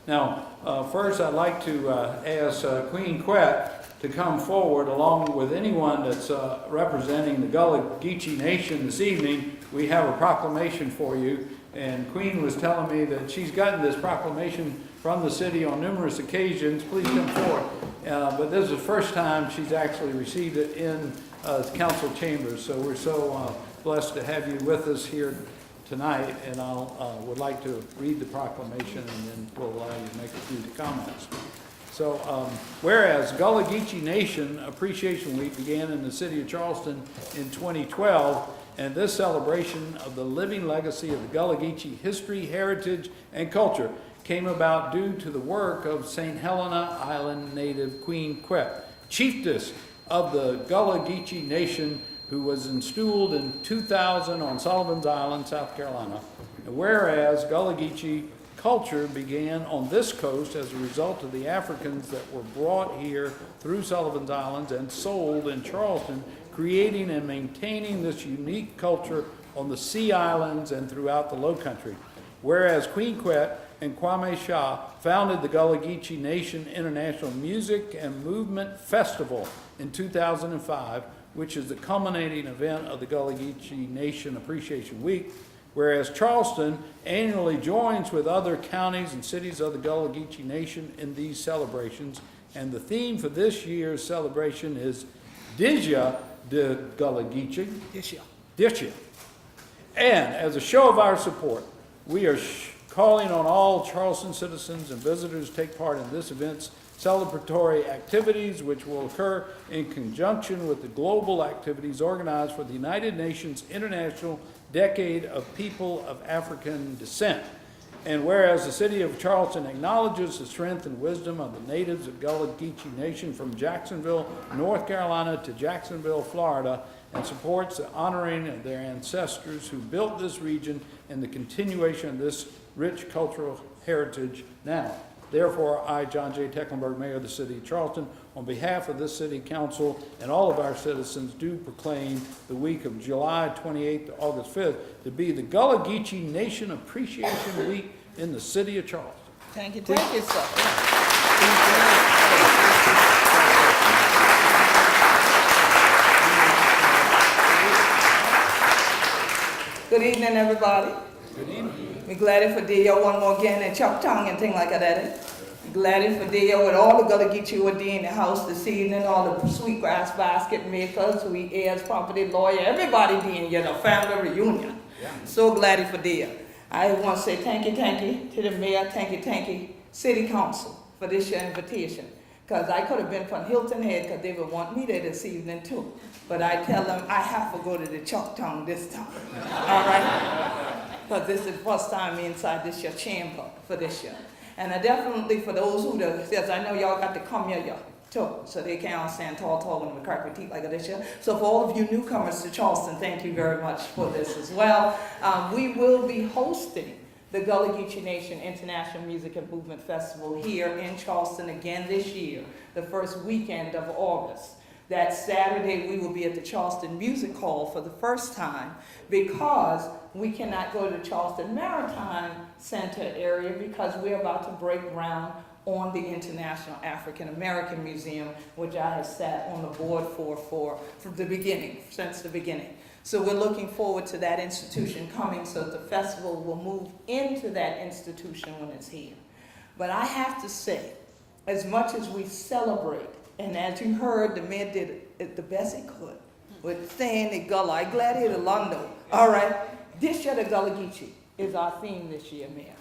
Now, first I'd like to ask Queen Quet to come forward along with anyone that's representing the Gullah Geechee Nation this evening. We have a proclamation for you, and Queen was telling me that she's gotten this proclamation from the city on numerous occasions. Please come forward. But this is the first time she's actually received it in council chambers, so we're so blessed to have you with us here tonight, and I would like to read the proclamation, and then we'll allow you to make a few comments. So, whereas Gullah Geechee Nation Appreciation Week began in the City of Charleston in 2012, and this celebration of the living legacy of the Gullah Geechee history, heritage, and culture came about due to the work of St. Helena Island native Queen Quet, chiefess of the Gullah Geechee Nation, who was installed in 2000 on Sullivan's Island, South Carolina. And whereas Gullah Geechee culture began on this coast as a result of the Africans that were brought here through Sullivan's Islands and sold in Charleston, creating and maintaining this unique culture on the Sea Islands and throughout the Low Country. Whereas Queen Quet and Kwame Shah founded the Gullah Geechee Nation International Music and Movement Festival in 2005, which is the culminating event of the Gullah Geechee Nation Appreciation Week, whereas Charleston annually joins with other counties and cities of the Gullah Geechee Nation in these celebrations, and the theme for this year's celebration is Disya da Gullah. Disya. And as a show of our support, we are calling on all Charleston citizens and visitors to take part in this event's celebratory activities, which will occur in conjunction with the global activities organized for the United Nations International Decade of People of African Descent. And whereas the City of Charleston acknowledges the strength and wisdom of the natives of Gullah Geechee Nation from Jacksonville, North Carolina to Jacksonville, Florida, and supports the honoring of their ancestors who built this region and the continuation of this rich cultural heritage now. Therefore, I, John J. Tecklenburg, Mayor of the City of Charleston, on behalf of this City Council and all of our citizens, do proclaim the week of July 28th to August 5th to be the Gullah Geechee Nation Appreciation Week in the City of Charleston. Thank you, sir. Good evening, everybody. Good evening. We're glad for Dio one more again and Chuck Tongue and thing like that. Glad for Dio with all the Gullah Geechee who are in the house this evening, all the sweetgrass basket makers, we heirs, property lawyer, everybody being here, the family reunion. Yeah. So glad for Dio. I want to say thank you to the mayor, thank you, City Council for this year's invitation. Because I could have been from Hilton Head because they would want me there this evening too. But I tell them I have to go to the Chuck Tongue this time. All right? Because this is the first time inside this year chamber for this year. And I definitely, for those who says, I know y'all got to come here too, so they can't stand tall and crack their teeth like this year. So for all of you newcomers to Charleston, thank you very much for this as well. We will be hosting the Gullah Geechee Nation International Music and Movement Festival here in Charleston again this year, the first weekend of August. That Saturday, we will be at the Charleston Music Hall for the first time because we cannot go to the Charleston Maritime Center area because we're about to break ground on the International African American Museum, which I have sat on the board for from the beginning, since the beginning. So we're looking forward to that institution coming so the festival will move into that institution when it's here. But I have to say, as much as we celebrate, and as you heard, the mayor did it the best he could with saying the Gullah. I glad he the Londo. All right. Disya da Gullah Geechee is our theme this year, Mayor.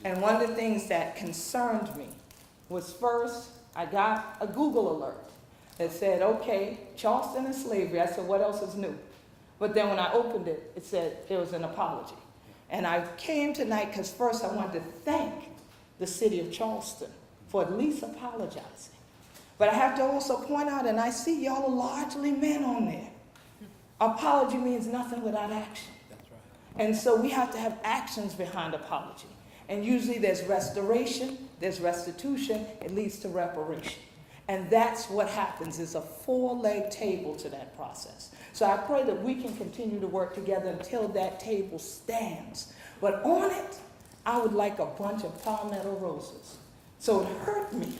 And one of the things that concerned me was first, I got a Google alert that said, okay, Charleston and slavery. I said, what else is new? But then when I opened it, it said it was an apology. And I came tonight because first I wanted to thank the City of Charleston for at least apologizing. But I have to also point out, and I see y'all are largely men on there. Apology means nothing without action. That's right. And so we have to have actions behind apology. And usually there's restoration, there's restitution, it leads to reparation. And that's what happens, is a four-leg table to that process. So I pray that we can continue to work together until that table stands. But on it, I would like a bunch of palmetto roses. So it hurt me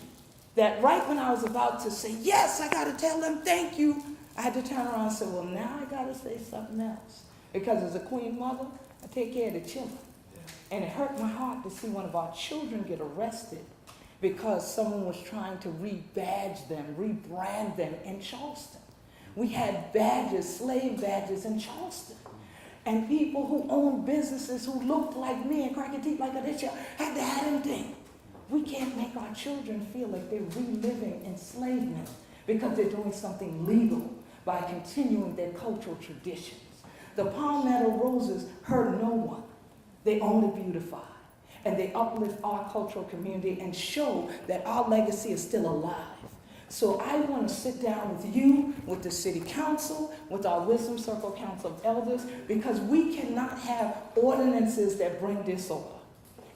that right when I was about to say, yes, I got to tell them thank you, I had to turn around and say, well, now I got to say something else. Because as a queen mother, I take care of the children. And it hurt my heart to see one of our children get arrested because someone was trying to rebadge them, rebrand them in Charleston. We had badges, slave badges in Charleston. And people who owned businesses who looked like me and cracky teeth like Disya had to have them things. We can't make our children feel like they're reliving enslavement because they're doing something legal by continuing their cultural traditions. The palmetto roses hurt no one. They only beautify. And they uplift our cultural community and show that our legacy is still alive. So I want to sit down with you, with the city council, with our Wisdom Circle Council of Elders, because we cannot have ordinances that bring disorder.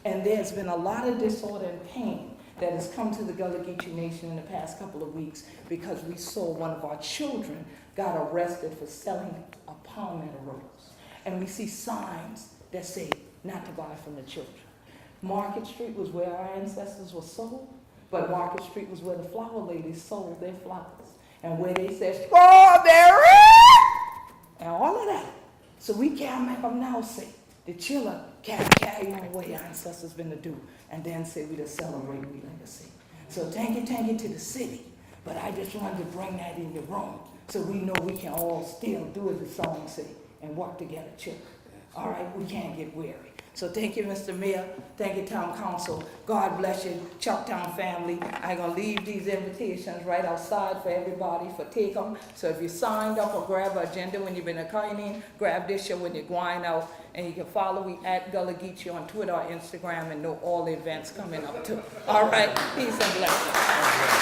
And there's been a lot of disorder and pain that has come to the Gullah Geechee Nation in the past couple of weeks because we saw one of our children got arrested for selling a palmetto rose. And we see signs that say not to buy from the children. Market Street was where our ancestors were sold, but Market Street was where the flower ladies sold their flowers. And where they said, strawberry! And all of that. So we can't make them now say, the children can't carry on what your ancestors been to do, and then say we just celebrate we legacy. So thank you to the city. But I just wanted to bring that in your room so we know we can all still do as the song say and work together, children. All right, we can't get weary. So thank you, Mr. Mayor. Thank you, Town Council. God bless you, Chucktown family. I'm going to leave these invitations right outside for everybody for take them. So if you signed up or grab an agenda when you've been in, grab this when you're going out. And you can follow me at Gullah Geechee on Twitter or Instagram and know all the events coming up too. All right, peace and blessings.